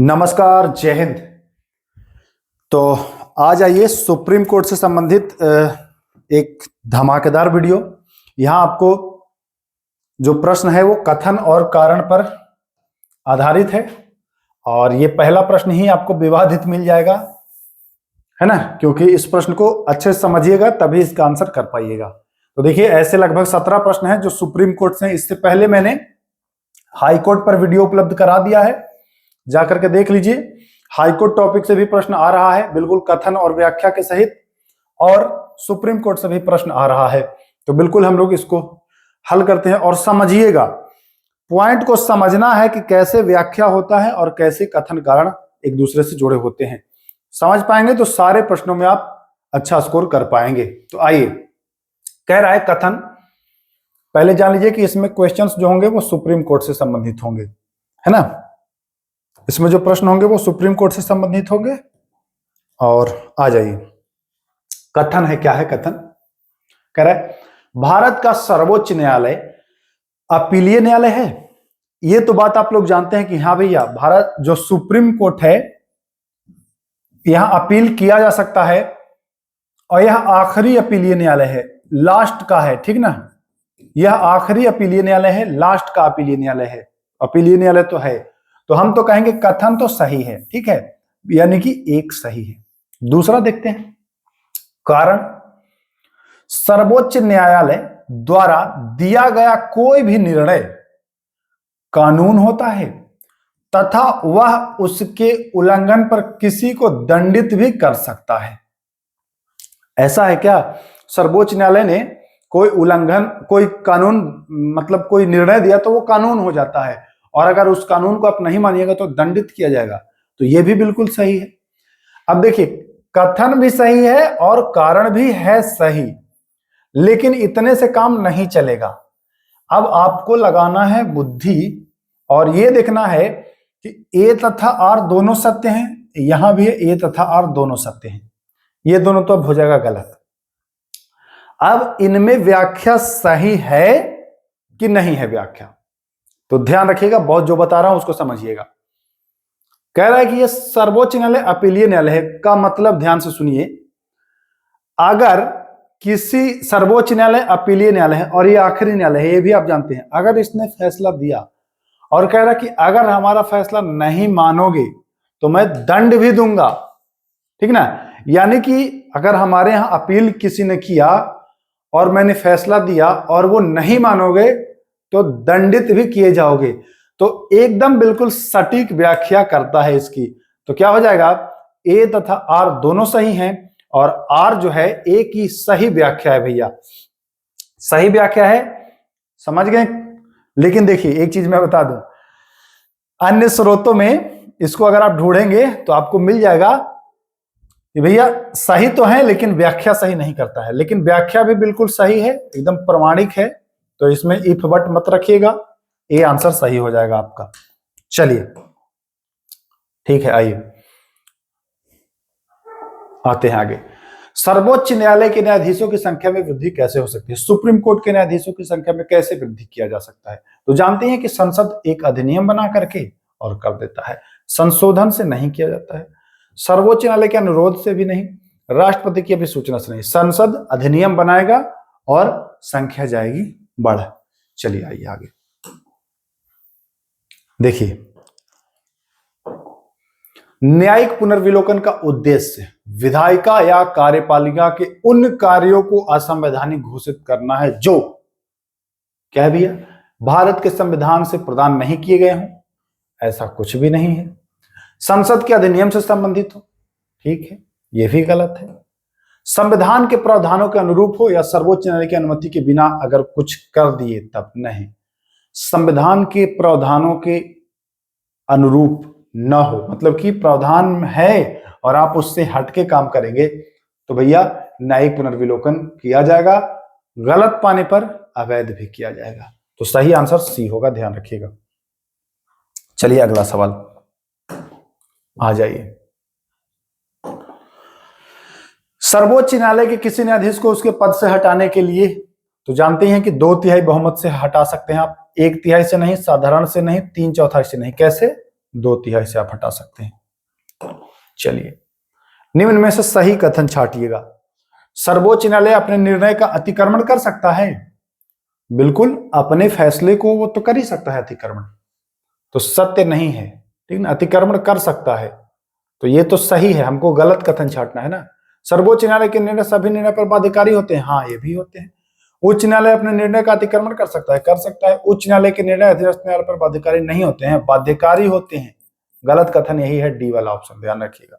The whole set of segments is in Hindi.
नमस्कार, जय हिंद। तो आज आइए सुप्रीम कोर्ट से संबंधित एक धमाकेदार वीडियो। यहाँ आपको जो प्रश्न है वो कथन और कारण पर आधारित है और ये पहला प्रश्न ही आपको विवादित मिल जाएगा, है ना, क्योंकि इस प्रश्न को अच्छे से समझिएगा तभी इसका आंसर कर पाइएगा। तो देखिए, ऐसे लगभग 17 प्रश्न हैं जो सुप्रीम कोर्ट से। इससे पहले मैंने हाई कोर्ट पर वीडियो उपलब्ध करा दिया है, जाकर के देख लीजिए। हाईकोर्ट टॉपिक से भी प्रश्न आ रहा है, बिल्कुल कथन और व्याख्या के सहित, और सुप्रीम कोर्ट से भी प्रश्न आ रहा है। तो बिल्कुल हम लोग इसको हल करते हैं और समझिएगा, पॉइंट को समझना है कि कैसे व्याख्या होता है और कैसे कथन कारण एक दूसरे से जुड़े होते हैं। समझ पाएंगे तो सारे प्रश्नों में आप अच्छा स्कोर कर पाएंगे। तो आइए, कह रहा है कथन। पहले जान लीजिए कि इसमें क्वेश्चंस जो होंगे वो सुप्रीम कोर्ट से संबंधित होंगे, है ना। इसमें जो प्रश्न होंगे वो सुप्रीम कोर्ट से संबंधित होंगे। और आ जाइए, कथन है, क्या है कथन। कह रहा है भारत का सर्वोच्च न्यायालय अपीलीय न्यायालय है। ये तो बात आप लोग जानते हैं कि हाँ भैया, भारत जो सुप्रीम कोर्ट है यहां अपील किया जा सकता है और यह आखिरी अपीलीय न्यायालय है, लास्ट का है, ठीक ना। यह आखिरी अपीलीय न्यायालय है, लास्ट का अपीलीय न्यायालय है। अपीलीय न्यायालय तो है, तो हम तो कहेंगे कथन तो सही है, ठीक है, यानी कि एक सही है। दूसरा देखते हैं कारण। सर्वोच्च न्यायालय द्वारा दिया गया कोई भी निर्णय कानून होता है तथा वह उसके उल्लंघन पर किसी को दंडित भी कर सकता है। ऐसा है क्या? सर्वोच्च न्यायालय ने कोई उल्लंघन, कोई कानून, मतलब कोई निर्णय दिया तो वो कानून हो जाता है, और अगर उस कानून को आप नहीं मानिएगा तो दंडित किया जाएगा। तो ये भी बिल्कुल सही है। अब देखिए, कथन भी सही है और कारण भी है सही, लेकिन इतने से काम नहीं चलेगा। अब आपको लगाना है बुद्धि और ये देखना है कि ए तथा आर दोनों सत्य हैं। यहां भी ए तथा आर दोनों सत्य हैं, ये दोनों तो अब हो जाएगा गलत। अब इनमें व्याख्या सही है कि नहीं है व्याख्या, तो ध्यान रखिएगा, बहुत जो बता रहा हूं उसको समझिएगा। कह रहा है कि यह सर्वोच्च न्यायालय अपीलीय न्यायालय है का मतलब ध्यान से सुनिए। अगर किसी सर्वोच्च न्यायालय अपीलीय न्यायालय है और ये आखिरी न्यायालय है, ये भी आप जानते हैं। अगर इसने फैसला दिया और कह रहा कि अगर हमारा फैसला नहीं मानोगे तो मैं दंड भी दूंगा, ठीक ना। यानी कि अगर हमारे यहां अपील किसी ने किया और मैंने फैसला दिया और वो नहीं मानोगे तो दंडित भी किए जाओगे। तो एकदम बिल्कुल सटीक व्याख्या करता है इसकी। तो क्या हो जाएगा, ए तथा आर दोनों सही हैं और आर जो है ए की सही व्याख्या है भैया, सही व्याख्या है, समझ गए। लेकिन देखिए, एक चीज मैं बता दूं, अन्य स्रोतों में इसको अगर आप ढूंढेंगे तो आपको मिल जाएगा कि भैया सही तो है लेकिन व्याख्या सही नहीं करता है। लेकिन व्याख्या भी बिल्कुल सही है, एकदम प्रमाणिक है। तो इसमें इफ बट मत रखिएगा, ये आंसर सही हो जाएगा आपका। चलिए ठीक है, आइए आते हैं आगे। सर्वोच्च न्यायालय के न्यायाधीशों की संख्या में वृद्धि कैसे हो सकती है? सुप्रीम कोर्ट के न्यायाधीशों की संख्या में कैसे वृद्धि किया जा सकता है? तो जानते हैं कि संसद एक अधिनियम बना करके और कर देता है, संशोधन से नहीं किया जाता है, सर्वोच्च न्यायालय के अनुरोध से भी नहीं, राष्ट्रपति की भी सूचना से नहीं। संसद अधिनियम बनाएगा और संख्या जाएगी बढ़। चलिए आइए आगे देखिए, न्यायिक पुनर्विलोकन का उद्देश्य विधायिका या कार्यपालिका के उन कार्यों को असंवैधानिक घोषित करना है जो, क्या है भैया, भारत के संविधान से प्रदान नहीं किए गए हों। ऐसा कुछ भी नहीं है। संसद के अधिनियम से संबंधित हो, ठीक है, यह भी गलत है। संविधान के प्रावधानों के अनुरूप हो या सर्वोच्च न्यायालय की अनुमति के बिना अगर कुछ कर दिए तब नहीं। संविधान के प्रावधानों के अनुरूप न हो, मतलब कि प्रावधान है और आप उससे हटके काम करेंगे तो भैया न्यायिक पुनर्विलोकन किया जाएगा, गलत पाने पर अवैध भी किया जाएगा। तो सही आंसर सी होगा, ध्यान रखिएगा। चलिए अगला सवाल आ जाइए। सर्वोच्च न्यायालय के किसी न्यायाधीश को उसके पद से हटाने के लिए तो जानते हैं कि 2/3 बहुमत से हटा सकते हैं आप, 1/3 से नहीं, साधारण से नहीं, 3/4 से नहीं। कैसे? 2/3 से आप हटा सकते हैं। चलिए, निम्न में से सही कथन छाटिएगा। सर्वोच्च न्यायालय अपने निर्णय का अतिक्रमण कर सकता है। बिल्कुल, अपने फैसले को वो तो कर ही सकता है अतिक्रमण, तो सत्य नहीं है, ठीक ना। अतिक्रमण कर सकता है तो ये तो सही है, हमको गलत कथन छाटना है ना। सर्वोच्च न्यायालय के निर्णय सभी निर्णय पर बाध्यकारी होते हैं, हाँ ये भी होते हैं। उच्च न्यायालय अपने निर्णय का अतिक्रमण कर सकता है, कर सकता है। उच्च न्यायालय के निर्णय अधीनस्थ न्यायालय पर बाध्यकारी नहीं होते हैं, बाध्यकारी होते हैं। गलत कथन यही है, डी वाला ऑप्शन, ध्यान रखिएगा।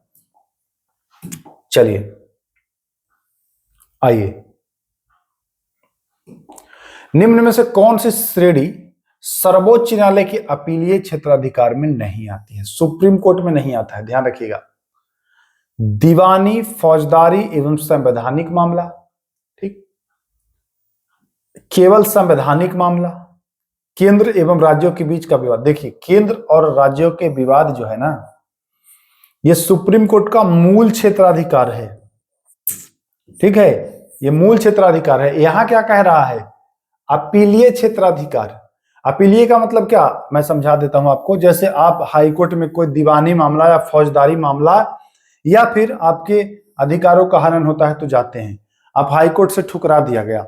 चलिए आइए, निम्न में से कौन सी श्रेणी सर्वोच्च न्यायालय के अपीलीय क्षेत्राधिकार में नहीं आती है, सुप्रीम कोर्ट में नहीं आता है? ध्यान रखिएगा, दीवानी, फौजदारी एवं संवैधानिक मामला, ठीक, केवल संवैधानिक मामला, केंद्र एवं राज्यों के बीच का विवाद। देखिए, केंद्र और राज्यों के विवाद जो है ना, ये सुप्रीम कोर्ट का मूल क्षेत्राधिकार है, ठीक है, ये मूल क्षेत्राधिकार है। यहां क्या कह रहा है? अपीलीय क्षेत्राधिकार। अपीलीय का मतलब क्या, मैं समझा देता हूं आपको। जैसे आप हाईकोर्ट में कोई दीवानी मामला या फौजदारी मामला या फिर आपके अधिकारों का हनन होता है तो जाते हैं, आप हाईकोर्ट से ठुकरा दिया गया,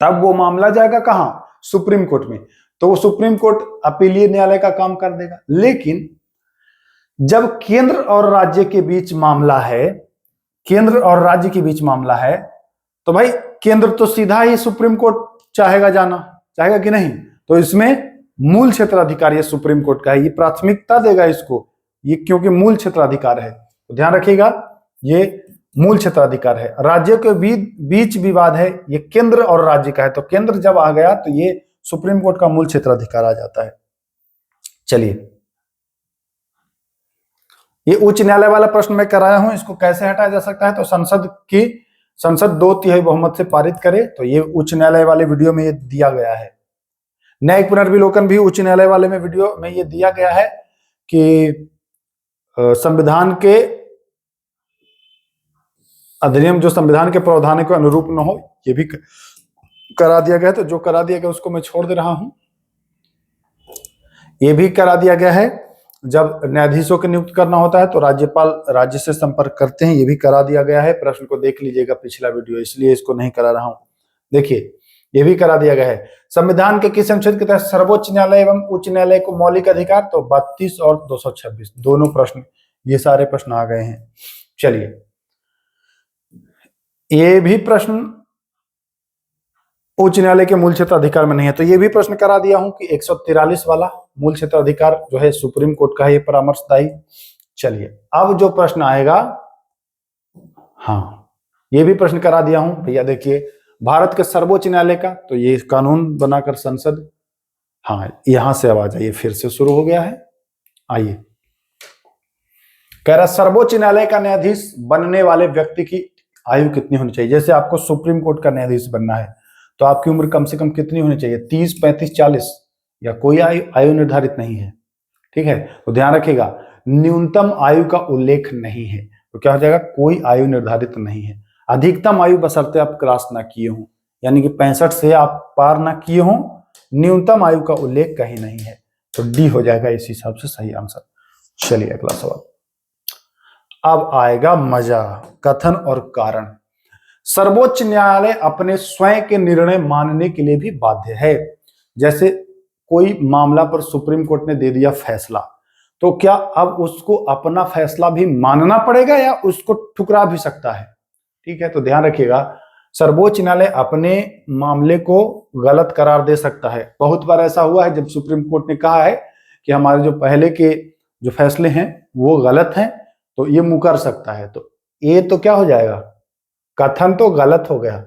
तब वो मामला जाएगा कहां? सुप्रीम कोर्ट में, तो वो सुप्रीम कोर्ट अपीलीय न्यायालय का काम कर देगा। लेकिन जब केंद्र और राज्य के बीच मामला है, केंद्र और राज्य के बीच मामला है, तो भाई केंद्र तो सीधा ही सुप्रीम कोर्ट चाहेगा जाना, चाहेगा कि नहीं? तो इसमें मूल क्षेत्राधिकार ये सुप्रीम कोर्ट का है, ये प्राथमिकता देगा इसको, ये क्योंकि मूल क्षेत्राधिकार है। तो ध्यान रखिएगा, ये मूल क्षेत्राधिकार है। राज्यों के बीच विवाद है, ये केंद्र और राज्य का है, तो केंद्र जब आ गया तो ये सुप्रीम कोर्ट का मूल क्षेत्राधिकार आ जाता है। चलिए, ये उच्च न्यायालय वाला प्रश्न मैं कराया हूं, इसको कैसे हटाया जा सकता है? तो संसद 2/3 बहुमत से पारित करे, तो ये उच्च न्यायालय वाले वीडियो में ये दिया गया है। न्यायिक पुनर्विलोकन भी उच्च न्यायालय वाले में वीडियो में ये दिया गया है कि संविधान के अधिनियम जो संविधान के प्रावधानों के अनुरूप न हो, ये भी करा दिया गया है। तो जो करा दिया गया उसको मैं छोड़ दे रहा हूं। ये भी करा दिया गया है, जब न्यायाधीशों को नियुक्त करना होता है तो राज्यपाल राज्य से संपर्क करते हैं, ये भी करा दिया गया है। प्रश्न को देख लीजिएगा पिछला वीडियो, इसलिए इसको नहीं करा रहा हूं। देखिए, ये भी करा दिया गया है। संविधान के किस अनुच्छेद के तहत सर्वोच्च न्यायालय एवं उच्च न्यायालय को मौलिक अधिकार? तो 32 और 226, दोनों प्रश्न, ये सारे प्रश्न आ गए हैं। चलिए, ये भी प्रश्न उच्च न्यायालय के मूल क्षेत्राधिकार में नहीं है, तो ये भी प्रश्न करा दिया हूं कि 143 वाला मूल क्षेत्राधिकार जो है सुप्रीम कोर्ट का है, ये परामर्शदायी। चलिए, अब जो प्रश्न आएगा, हाँ ये भी प्रश्न करा दिया हूं भैया। देखिए, भारत के सर्वोच्च न्यायालय का, तो ये कानून बनाकर संसद, हाँ यहां से आवाज आइए, फिर से शुरू हो गया है। आइए, कह रहा सर्वोच्च न्यायालय का न्यायाधीश बनने वाले व्यक्ति की आयु कितनी होनी चाहिए? जैसे आपको सुप्रीम कोर्ट का न्यायाधीश बनना है तो आपकी उम्र कम से कम कितनी होनी चाहिए? 30, 35, 40, या कोई आयु निर्धारित नहीं है, ठीक है। तो ध्यान रखिएगा, न्यूनतम आयु का उल्लेख नहीं है, तो क्या हो जाएगा? कोई आयु निर्धारित नहीं है। अधिकतम आयु बशर्ते आप क्रॉस ना किए हों, यानी कि 65 से आप पार ना किए हों, न्यूनतम आयु का उल्लेख कहीं नहीं है, तो डी हो जाएगा इस हिसाब से सही आंसर। चलिए अगला सवाल, अब आएगा मजा, कथन और कारण। सर्वोच्च न्यायालय अपने स्वयं के निर्णय मानने के लिए भी बाध्य है। जैसे कोई मामला पर सुप्रीम कोर्ट ने दे दिया फैसला, तो क्या अब उसको अपना फैसला भी मानना पड़ेगा या उसको ठुकरा भी सकता है? ठीक है, तो ध्यान रखिएगा, सर्वोच्च न्यायालय अपने मामले को गलत करार दे सकता है। बहुत बार ऐसा हुआ है जब सुप्रीम कोर्ट ने कहा है कि हमारे जो पहले के जो फैसले हैं वो गलत हैं, तो ये मुकर सकता है। तो ये तो क्या हो जाएगा? कथन तो गलत हो गया।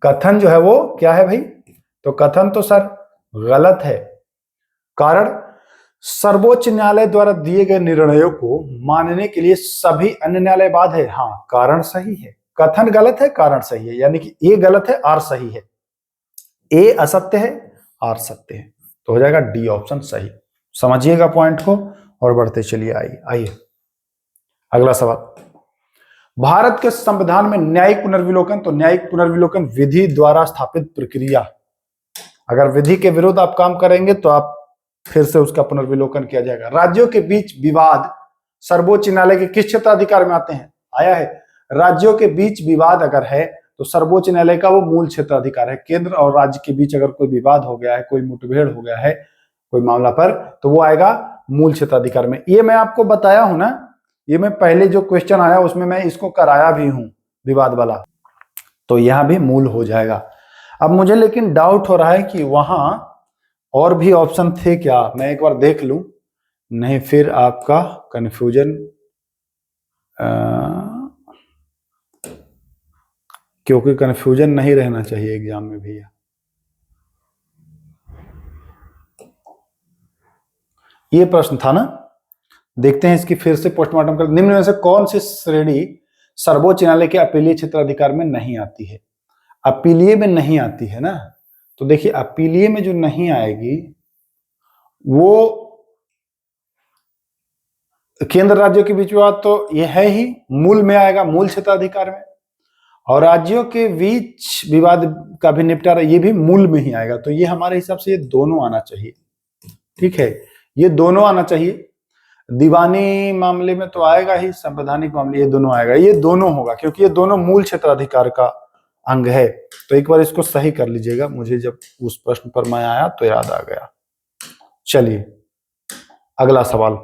कथन जो है वो क्या है भाई? तो कथन तो सर गलत है। कारण, सर्वोच्च न्यायालय द्वारा दिए गए निर्णयों को मानने के लिए सभी अन्य न्यायालय बाध्य है। हाँ, कारण सही है, कथन गलत है, कारण सही है, यानी कि ए गलत है, आर सही है। ए असत्य है, आर सत्य है, तो हो जाएगा डी ऑप्शन सही। समझिएगा पॉइंट को और बढ़ते चलिए। आइए अगला सवाल, भारत के संविधान में न्यायिक पुनर्विलोकन, तो न्यायिक पुनर्विलोकन विधि द्वारा स्थापित प्रक्रिया। अगर विधि के विरुद्ध आप काम करेंगे तो आप फिर से उसका पुनर्विलोकन किया जाएगा। राज्यों के बीच विवाद सर्वोच्च न्यायालय के किस क्षेत्राधिकार में आते हैं? आया है। राज्यों के बीच विवाद अगर है तो सर्वोच्च न्यायालय का वो मूल क्षेत्राधिकार है। केंद्र और राज्य के बीच अगर कोई विवाद हो गया है, कोई मुठभेड़ हो गया है कोई मामला पर, तो वो आएगा मूल क्षेत्राधिकार में। ये मैं आपको बताया हूं ना, ये मैं पहले जो क्वेश्चन आया उसमें मैं इसको कराया भी हूं विवाद वाला, तो यहां भी मूल हो जाएगा। अब मुझे लेकिन डाउट हो रहा है कि वहां और भी ऑप्शन थे क्या, मैं एक बार देख लूं, नहीं फिर आपका कंफ्यूजन, क्योंकि कंफ्यूजन नहीं रहना चाहिए एग्जाम में भैया। ये प्रश्न था ना, देखते हैं इसकी फिर से पोस्टमार्टम कर। निम्न में से कौन सी श्रेणी सर्वोच्च न्यायालय के अपीलीय क्षेत्राधिकार में नहीं आती है? अपीलीय में नहीं आती है ना, तो देखिए अपीलीय में जो नहीं आएगी वो केंद्र राज्यों के बीच विवाद तो ये है ही, मूल में आएगा, मूल क्षेत्राधिकार में। और राज्यों के बीच विवाद का भी निपटारा ये भी मूल में ही आएगा। तो ये हमारे हिसाब से ये दोनों आना चाहिए, ठीक है, ये दोनों आना चाहिए। दीवानी मामले में तो आएगा ही, संवैधानिक मामले ये दोनों आएगा, ये दोनों होगा क्योंकि ये दोनों मूल क्षेत्राधिकार का अंग है। तो एक बार इसको सही कर लीजिएगा, मुझे जब उस प्रश्न पर मैं आया तो याद आ गया। चलिए अगला सवाल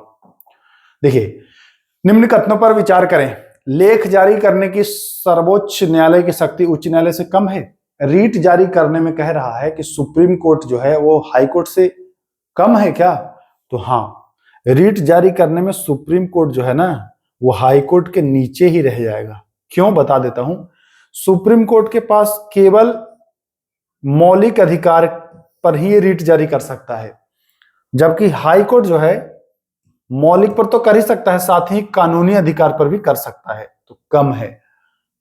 देखिए, निम्न कथनों पर विचार करें। लेख जारी करने की सर्वोच्च न्यायालय की शक्ति उच्च न्यायालय से कम है। रीट जारी करने में कह रहा है कि सुप्रीम कोर्ट जो है वो हाई कोर्ट से कम है क्या? तो हाँ, रीट जारी करने में सुप्रीम कोर्ट जो है ना वो हाई कोर्ट के नीचे ही रह जाएगा। क्यों, बता देता हूं। सुप्रीम कोर्ट के पास केवल मौलिक अधिकार पर ही रीट जारी कर सकता है, जबकि हाई कोर्ट जो है मौलिक पर तो कर ही सकता है, साथ ही कानूनी अधिकार पर भी कर सकता है। तो कम है,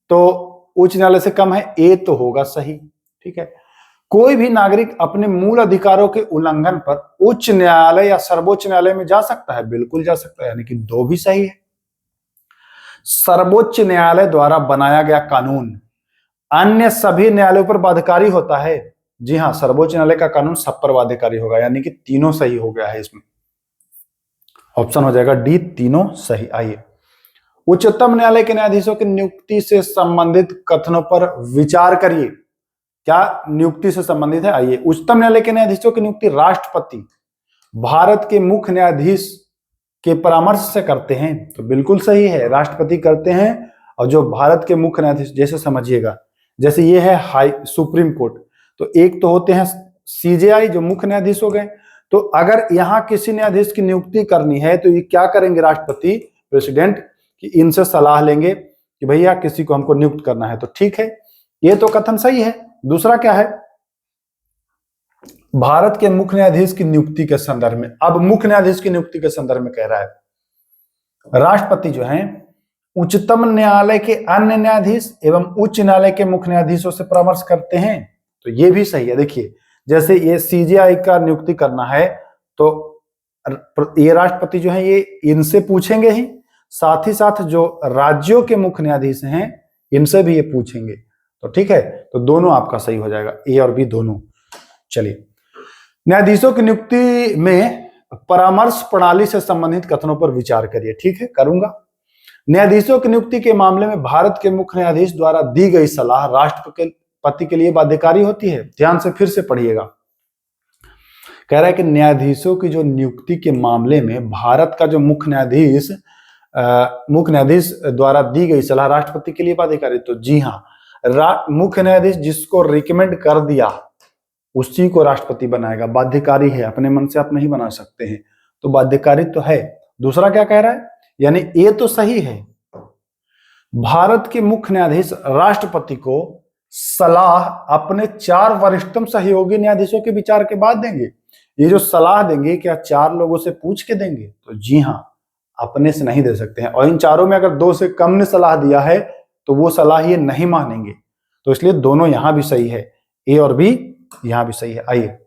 तो उच्च न्यायालय से कम है, ए तो होगा सही, ठीक है। कोई भी नागरिक अपने मूल अधिकारों के उल्लंघन पर उच्च न्यायालय या सर्वोच्च न्यायालय में जा सकता है, बिल्कुल जा सकता है, यानी कि दो भी सही है। सर्वोच्च न्यायालय द्वारा बनाया गया कानून अन्य सभी न्यायालयों पर बाध्यकारी होता है। जी हाँ, सर्वोच्च न्यायालय का कानून सब पर बाध्यकारी होगा, यानी कि तीनों सही हो गया है इसमें। ऑप्शन हो जाएगा डी, तीनों सही। आइए, उच्चतम न्यायालय के न्यायाधीशों की नियुक्ति से संबंधित कथनों पर विचार करिए। क्या नियुक्ति से संबंधित है? आइए, उच्चतम न्यायालय के न्यायाधीशों की नियुक्ति राष्ट्रपति भारत के मुख्य न्यायाधीश के परामर्श से करते हैं, तो बिल्कुल सही है, राष्ट्रपति करते हैं। और जो भारत के मुख्य न्यायाधीश, जैसे समझिएगा, जैसे ये है हाई सुप्रीम कोर्ट, तो एक तो होते हैं सीजेआई जो मुख्य न्यायाधीश हो गए। तो अगर यहाँ किसी न्यायाधीश की नियुक्ति करनी है तो ये क्या करेंगे, राष्ट्रपति प्रेसिडेंट, कि इनसे सलाह लेंगे कि भैया किसी को हमको नियुक्त करना है, तो ठीक है, ये तो कथन सही है। दूसरा क्या है, भारत के मुख्य न्यायाधीश की नियुक्ति के संदर्भ में, अब मुख्य न्यायाधीश की नियुक्ति के संदर्भ में कह रहा है राष्ट्रपति जो है उच्चतम न्यायालय के अन्य न्यायाधीश एवं उच्च न्यायालय के मुख्य न्यायाधीशों से परामर्श करते हैं, तो ये भी सही है। देखिए, जैसे ये सीजेआई का नियुक्ति करना है तो ये राष्ट्रपति जो है ये इनसे पूछेंगे ही, साथ ही साथ जो राज्यों के मुख्य न्यायाधीश हैं इनसे भी ये पूछेंगे, तो ठीक है, तो दोनों आपका सही हो जाएगा, ए और बी दोनों। चलिए, न्यायाधीशों की नियुक्ति में परामर्श प्रणाली से संबंधित कथनों पर विचार करिए। ठीक है, करूंगा। न्यायाधीशों की नियुक्ति के मामले में भारत के मुख्य न्यायाधीश द्वारा दी गई सलाह राष्ट्रपति के लिए बाध्यकारी होती है। ध्यान से फिर से पढ़िएगा, कह रहा है कि न्यायाधीशों की जो नियुक्ति के मामले में भारत का जो मुख्य न्यायाधीश द्वारा दी गई सलाह राष्ट्रपति के लिए बाध्यकारी, तो जी हाँ, मुख्य न्यायाधीश जिसको रिकमेंड कर दिया उसी को राष्ट्रपति बनाएगा, बाध्यकारी है, अपने मन से आप नहीं बना सकते हैं, तो बाध्यकारी तो है। दूसरा क्या कह रहा है, यानी ये तो सही है, भारत के मुख्य न्यायाधीश राष्ट्रपति को सलाह अपने 4 वरिष्ठतम सहयोगी न्यायाधीशों के विचार के बाद देंगे। ये जो सलाह देंगे क्या 4 लोगों से पूछ के देंगे? तो जी हाँ, अपने से नहीं दे सकते हैं, और इन चारों में अगर 2 से कम ने सलाह दिया है तो वो सलाह ये नहीं मानेंगे, तो इसलिए दोनों यहां भी सही है, ए और बी यहां भी सही है। आइए,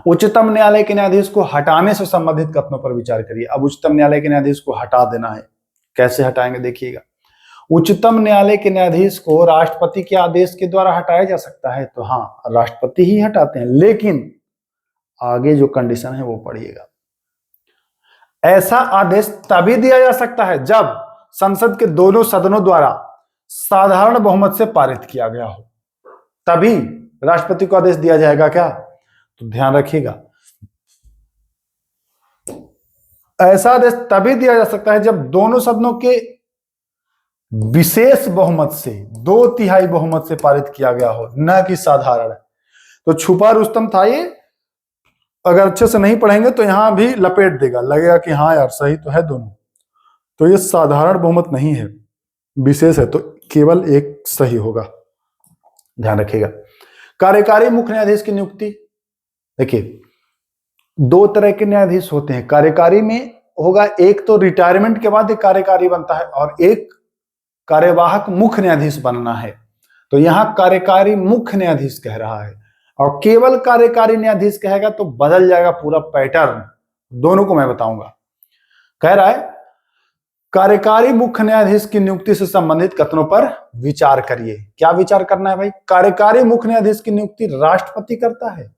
उच्चतम न्यायालय के न्यायाधीश को हटाने से संबंधित कथनों पर विचार करिए। अब उच्चतम न्यायालय के न्यायाधीश को हटा देना है, कैसे हटाएंगे देखिएगा। उच्चतम न्यायालय के न्यायाधीश को राष्ट्रपति के आदेश के द्वारा हटाया जा सकता है, तो हाँ, राष्ट्रपति ही हटाते हैं, लेकिन आगे जो कंडीशन है वो पढ़िएगा। ऐसा आदेश तभी दिया जा सकता है जब संसद के दोनों सदनों द्वारा साधारण बहुमत से पारित किया गया हो, तभी राष्ट्रपति को आदेश दिया जाएगा क्या? तो ध्यान रखिएगा, ऐसा आदेश तभी दिया जा सकता है जब दोनों सदनों के विशेष बहुमत से, 2/3 बहुमत से पारित किया गया हो, न कि साधारण। तो छुपा रुस्तम था ये, अगर अच्छे से नहीं पढ़ेंगे तो यहां भी लपेट देगा, लगेगा कि हाँ यार सही तो है दोनों। तो ये साधारण बहुमत नहीं है, विशेष है, तो केवल एक सही होगा, ध्यान रखिएगा। कार्यकारी मुख्य न्यायाधीश की नियुक्ति, देखिए 2 तरह के न्यायाधीश होते हैं। कार्यकारी में होगा, एक तो रिटायरमेंट के बाद एक कार्यकारी बनता है, और एक कार्यवाहक मुख्य न्यायाधीश बनना है। तो यहां कार्यकारी मुख्य न्यायाधीश कह रहा है, और केवल कार्यकारी न्यायाधीश कहेगा तो बदल जाएगा पूरा पैटर्न। दोनों को मैं बताऊंगा। कह रहा है कार्यकारी मुख्य न्यायाधीश की नियुक्ति से संबंधित कथनों पर विचार करिए। क्या विचार करना है भाई? कार्यकारी मुख्य न्यायाधीश की नियुक्ति राष्ट्रपति करता है।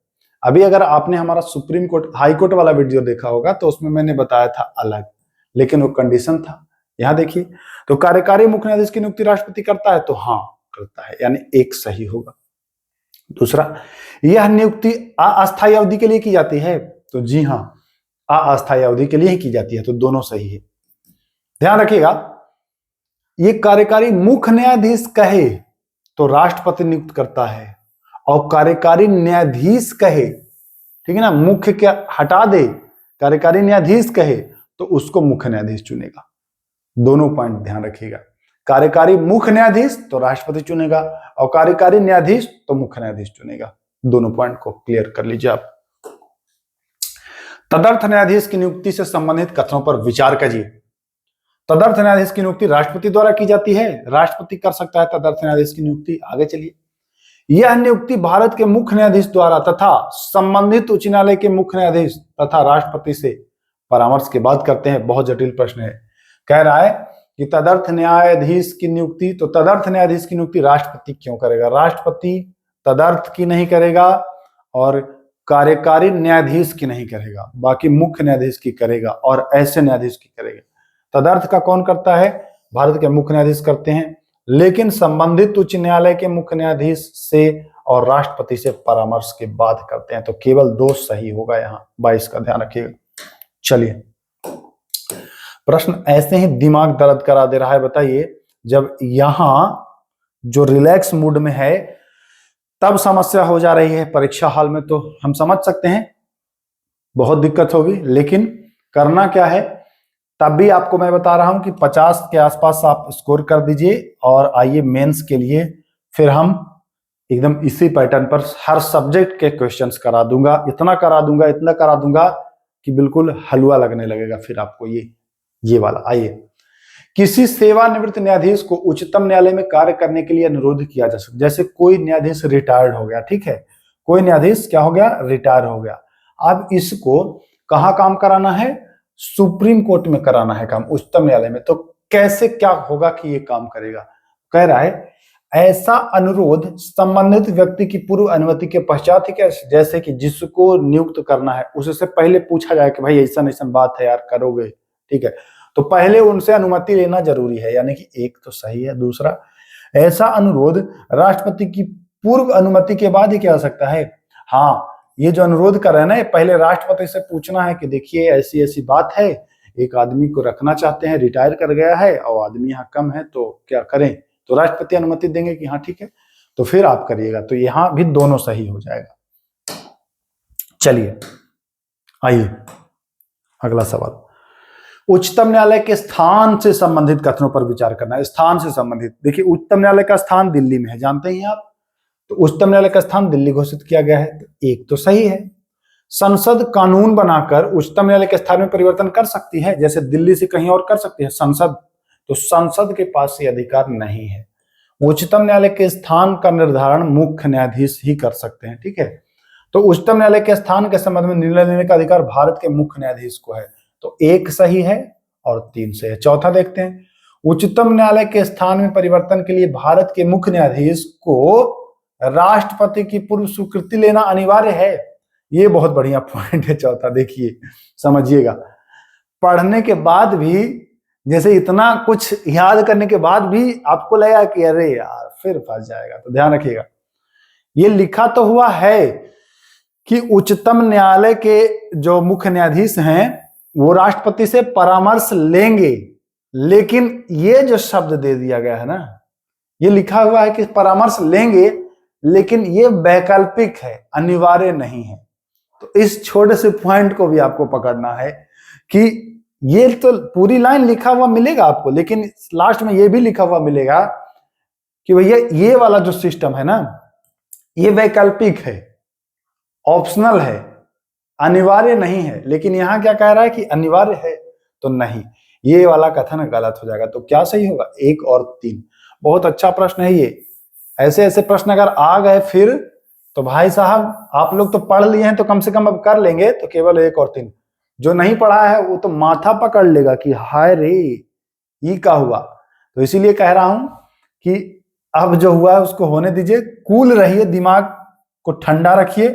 अभी अगर आपने हमारा सुप्रीम कोर्ट हाई कोर्ट वाला वीडियो देखा होगा तो उसमें मैंने बताया था अलग, लेकिन वो कंडीशन था। यहां देखिए, तो कार्यकारी मुख्य न्यायाधीश की नियुक्ति राष्ट्रपति करता है, तो हाँ करता है, यानी एक सही होगा। दूसरा, यह नियुक्ति अस्थायी अवधि के लिए की जाती है, तो जी हाँ अस्थायी अवधि के लिए ही की जाती है, तो दोनों सही है। ध्यान रखिएगा, ये कार्यकारी मुख्य न्यायाधीश कहे तो राष्ट्रपति नियुक्त करता है, और कार्यकारी न्यायाधीश कहे, ठीक है ना, मुख्य क्या हटा दे, कार्यकारी न्यायाधीश कहे तो उसको मुख्य न्यायाधीश चुनेगा। दोनों पॉइंट ध्यान रखिएगा, कार्यकारी मुख्य न्यायाधीश तो राष्ट्रपति चुनेगा, और कार्यकारी न्यायाधीश तो मुख्य न्यायाधीश चुनेगा। दोनों पॉइंट को क्लियर कर लीजिए आप। तदर्थ न्यायाधीश की नियुक्ति से संबंधित कथनों पर विचार करिए। तदर्थ न्यायाधीश की नियुक्ति राष्ट्रपति द्वारा की जाती है, राष्ट्रपति कर सकता है तदर्थ न्यायाधीश की नियुक्ति। आगे चलिए, यह नियुक्ति भारत के मुख्य न्यायाधीश द्वारा तथा संबंधित उच्च न्यायालय के मुख्य न्यायाधीश तथा राष्ट्रपति से परामर्श के बाद करते हैं। बहुत जटिल प्रश्न है। कह रहा है कि तदर्थ न्यायाधीश की नियुक्ति, तो तदर्थ न्यायाधीश की नियुक्ति राष्ट्रपति क्यों करेगा? राष्ट्रपति तदर्थ की नहीं करेगा और कार्यकारी न्यायाधीश की नहीं करेगा, बाकी मुख्य न्यायाधीश की करेगा और ऐसे न्यायाधीश की करेगा। तदर्थ का कौन करता है? भारत के मुख्य न्यायाधीश करते हैं, लेकिन संबंधित उच्च न्यायालय के मुख्य न्यायाधीश से और राष्ट्रपति से परामर्श के बाद करते हैं। तो केवल 2 सही होगा यहाँ, 22 का ध्यान रखिएगा। चलिए, प्रश्न ऐसे ही दिमाग दर्द करा दे रहा है। बताइए, जब यहां जो रिलैक्स मूड में है तब समस्या हो जा रही है, परीक्षा हॉल में तो हम समझ सकते हैं बहुत दिक्कत होगी, लेकिन करना क्या है, तब भी आपको मैं बता रहा हूं कि 50 के आसपास आप स्कोर कर दीजिए, और आइए मेंस के लिए फिर हम एकदम इसी पैटर्न पर हर सब्जेक्ट के क्वेश्चंस करा दूंगा। इतना करा दूंगा कि बिल्कुल हलवा लगने लगेगा फिर आपको ये वाला। आइए, किसी सेवानिवृत्त न्यायाधीश को उच्चतम न्यायालय में कार्य करने के लिए अनुरोध किया जा सकता है। जैसे कोई न्यायाधीश रिटायर्ड हो गया, ठीक है, कोई न्यायाधीश क्या हो गया? रिटायर हो गया। अब इसको कहां काम कराना है? सुप्रीम कोर्ट में कराना है काम, उच्चतम न्यायालय में। तो कैसे क्या होगा कि ये काम करेगा? कह रहा है ऐसा अनुरोध संबंधित व्यक्ति की पूर्व अनुमति के पश्चात ही, क्या जैसे कि जिसको नियुक्त करना है उससे पहले पूछा जाए कि भाई ऐसा ऐसा बात है यार, करोगे? ठीक है, तो पहले उनसे अनुमति लेना जरूरी है, यानी कि एक तो सही है। दूसरा, ऐसा अनुरोध राष्ट्रपति की पूर्व अनुमति के बाद ही किया जा सकता है। हाँ, ये जो अनुरोध कर रहे हैं ना, ये पहले राष्ट्रपति से पूछना है कि देखिए ऐसी ऐसी बात है, एक आदमी को रखना चाहते हैं, रिटायर कर गया है और आदमी यहाँ कम है, तो क्या करें? तो राष्ट्रपति अनुमति देंगे कि हाँ ठीक है, तो फिर आप करिएगा। तो यहां भी दोनों सही हो जाएगा। चलिए, आइए अगला सवाल। उच्चतम न्यायालय के स्थान से संबंधित कथनों पर विचार करना है। स्थान से संबंधित, देखिए उच्चतम न्यायालय का स्थान दिल्ली में है, जानते ही आप, तो उच्चतम न्यायालय का स्थान दिल्ली घोषित किया गया है, तो एक तो सही है। संसद कानून बनाकर उच्चतम न्यायालय के स्थान में परिवर्तन कर सकती है, जैसे दिल्ली से कहीं और कर सकती है संसद, तो संसद के पास ये अधिकार नहीं है। उच्चतम न्यायालय के स्थान का निर्धारण मुख्य न्यायाधीश ही कर सकते हैं, ठीक है। तो उच्चतम न्यायालय के स्थान के संबंध में निर्णय लेने का अधिकार भारत के मुख्य न्यायाधीश को है, तो एक सही है और 3 सही है। चौथा देखते हैं, उच्चतम न्यायालय के स्थान में परिवर्तन के लिए भारत के मुख्य न्यायाधीश को राष्ट्रपति की पूर्व स्वीकृति लेना अनिवार्य है। ये बहुत बढ़िया पॉइंट है चौथा, देखिए समझिएगा। पढ़ने के बाद भी, जैसे इतना कुछ याद करने के बाद भी आपको लगा कि अरे यार फिर फंस जाएगा, तो ध्यान रखिएगा। ये लिखा तो हुआ है कि उच्चतम न्यायालय के जो मुख्य न्यायाधीश हैं वो राष्ट्रपति से परामर्श लेंगे, लेकिन ये जो शब्द दे दिया गया है ना, ये लिखा हुआ है कि परामर्श लेंगे, लेकिन ये वैकल्पिक है, अनिवार्य नहीं है। तो इस छोटे से पॉइंट को भी आपको पकड़ना है कि ये तो पूरी लाइन लिखा हुआ मिलेगा आपको, लेकिन लास्ट में ये भी लिखा हुआ मिलेगा कि भैया ये वाला जो सिस्टम है ना, ये वैकल्पिक है, ऑप्शनल है, अनिवार्य नहीं है। लेकिन यहां क्या कह रहा है कि अनिवार्य है, तो नहीं, ये वाला कथन गलत हो जाएगा। तो क्या सही होगा? 1 और 3। बहुत अच्छा प्रश्न है ये। ऐसे ऐसे प्रश्न अगर आ गए फिर तो भाई साहब आप लोग तो पढ़ लिए हैं, तो कम से कम अब कर लेंगे। तो केवल 1 और 3, जो नहीं पढ़ा है वो तो माथा पकड़ लेगा कि हाय रे ये क्या हुआ। तो इसीलिए कह रहा हूं कि अब जो हुआ है उसको होने दीजिए, कूल रहिए, दिमाग को ठंडा रखिए,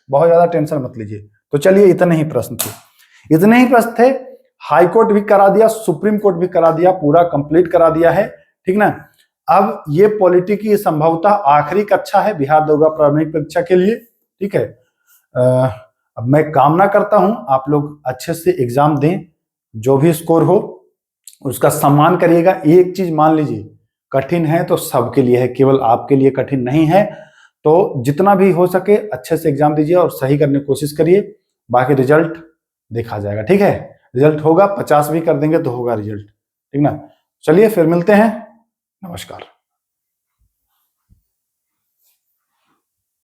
बहुत ज्यादा टेंशन मत लीजिए। तो चलिए इतने ही प्रश्न थे, हाई कोर्ट भी करा दिया, सुप्रीम कोर्ट भी करा दिया, पूरा कंप्लीट करा दिया है, ठीक ना। अब ये पॉलिटी की संभवतः आखिरी कक्षा है बिहार दरोगा प्रारंभिक परीक्षा के लिए, ठीक है। अब मैं कामना करता हूं आप लोग अच्छे से एग्जाम दें, जो भी स्कोर हो उसका सम्मान करिएगा। एक चीज मान लीजिए, कठिन है तो सबके लिए है, केवल आपके लिए कठिन नहीं है। तो जितना भी हो सके अच्छे से एग्जाम दीजिए और सही करने की कोशिश करिए, बाकी रिजल्ट देखा जाएगा, ठीक है। रिजल्ट होगा, 50 भी कर देंगे तो होगा रिजल्ट, ठीक ना। चलिए फिर मिलते हैं, नमस्कार।